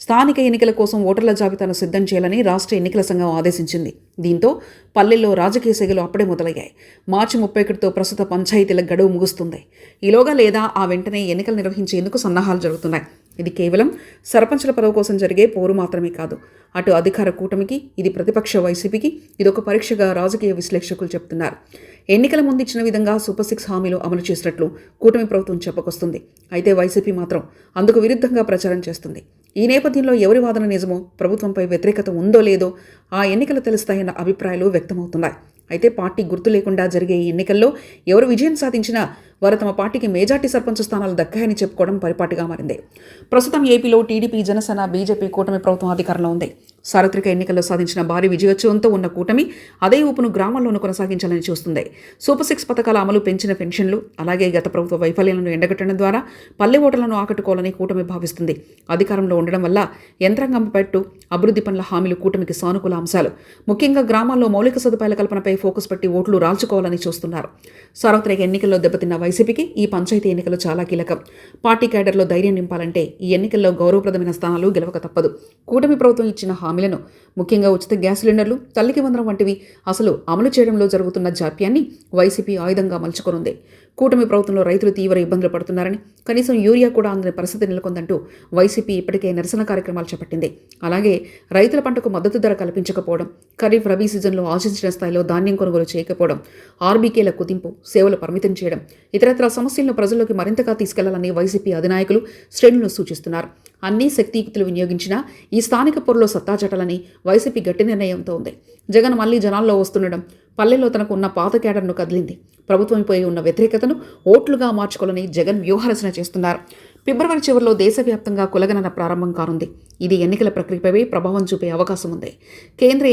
స్థానిక ఎన్నికల కోసం ఓటర్ల జాబితాను సిద్ధం చేయాలని రాష్ట్ర ఎన్నికల సంఘం ఆదేశించింది. దీంతో పల్లెల్లో రాజకీయ సెగలు అప్పుడే మొదలయ్యాయి. మార్చి 31తో ప్రస్తుత పంచాయతీల గడువు ముగుస్తుంది. ఈలోగా లేదా ఆ వెంటనే ఎన్నికలు నిర్వహించేందుకు సన్నాహాలు జరుగుతున్నాయి. ఇది కేవలం సర్పంచుల పదవి కోసం జరిగే పోరు మాత్రమే కాదు. అటు అధికార కూటమికి, ఇది ప్రతిపక్ష వైసీపీకి ఇదొక పరీక్షగా రాజకీయ విశ్లేషకులు చెబుతున్నారు. ఎన్నికల ముందు ఇచ్చిన విధంగా సూపర్ 6 హామీలు అమలు చేసినట్లు కూటమి ప్రభుత్వం చెప్పుకొస్తుంది. అయితే వైసీపీ మాత్రం అందుకు విరుద్ధంగా ప్రచారం చేస్తుంది. ఈ నేపథ్యంలో ఎవరి వాదన నిజమో, ప్రభుత్వంపై వ్యతిరేకత ఉందో లేదో ఆ ఎన్నికలు తెలుస్తాయన్న అభిప్రాయాలు వ్యక్తమవుతున్నాయి. అయితే పార్టీ గుర్తు లేకుండా జరిగే ఈ ఎన్నికల్లో ఎవరు విజయం సాధించినా వారు తమ పార్టీకి మేజార్టీ సర్పంచ్ స్థానాలు దక్కాయని చెప్పుకోవడం పరిపాటిగా మారింది. ప్రస్తుతం ఏపీలో టీడీపీ, జనసేన, బీజేపీ కూటమి ప్రభుత్వం అధికారంలో ఉంది. సార్వత్రిక ఎన్నికల్లో సాధించిన భారీ విజయోత్సవంతో ఉన్న కూటమి అదే ఊపును గ్రామాల్లోనూ కొనసాగించాలని చూస్తుంది. సూపర్ 6 పథకాల అమలు, పెంచిన పెన్షన్లు, అలాగే గత ప్రభుత్వ వైఫల్యాలను ఎండగట్టడం ద్వారా పల్లె ఓటర్లను ఆకట్టుకోవాలని కూటమి భావిస్తుంది. అధికారంలో ఉండడం వల్ల యంత్రాంగం పెట్టు అభివృద్ధి పనుల హామీలు కూటమికి సానుకూల అంశాలు. ముఖ్యంగా గ్రామాల్లో మౌలిక సదుపాయాల కల్పనపై ఫోకస్ పెట్టి ఓట్లు రాల్చుకోవాలని చూస్తున్నారు. సార్వత్రిక ఎన్నికల్లో దెబ్బతిన్న వైసీపీకి ఈ పంచాయతీ ఎన్నికలు చాలా కీలకం. పార్టీ క్యాడర్లో ధైర్యం నింపాలంటే ఈ ఎన్నికల్లో గౌరవప్రదమైన స్థానాలు గెలవక తప్పదు. కూటమి ప్రభుత్వం ఇచ్చిన హామీలను, ముఖ్యంగా ఉచిత గ్యాస్ సిలిండర్లు, తల్లికి వందనం వంటివి అసలు అమలు చేయడంలో జరుగుతున్న జాప్యాన్ని వైసీపీ ఆయుధంగా మలుచుకొనుంది. కూటమి ప్రభుత్వంలో రైతులు తీవ్ర ఇబ్బందులు పడుతున్నారని, కనీసం యూరియా కూడా అందని పరిస్థితి నెలకొందంటూ వైసీపీ ఇప్పటికే నిరసన కార్యక్రమాలు చేపట్టింది. అలాగే రైతుల పంటకు మద్దతు ధర కల్పించకపోవడం, ఖరీఫ్, రబీ సీజన్లో ఆశించిన స్థాయిలో ధాన్యం కొనుగోలు చేయకపోవడం, ఆర్బీకేల కుదింపు, సేవలు పరిమితం చేయడం, ఇతరత్ర సమస్యలను ప్రజల్లోకి మరింతగా తీసుకెళ్లాలని వైసీపీ అధినాయకులు, శ్రేణులు సూచిస్తున్నారు. అన్ని శక్తియుక్తులు వినియోగించినా ఈ స్థానిక పొరలో సత్తా చాటాలని వైసీపీ గట్టి నిర్ణయంతో ఉంది. జగన్ మళ్లీ జనాల్లో వస్తుండడం పల్లెల్లో తనకు ఉన్న పాత క్యాడర్ను కదిలింది. ప్రభుత్వంపై ఉన్న వ్యతిరేకతను ఓట్లుగా మార్చుకోవాలని జగన్ వ్యూహరచన చేస్తున్నారు. ఫిబ్రవరి చివరిలో దేశవ్యాప్తంగా కులగణన ప్రారంభం కానుంది. ఇది ఎన్నికల ప్రక్రియపై ప్రభావం చూపే అవకాశం ఉంది. కేంద్ర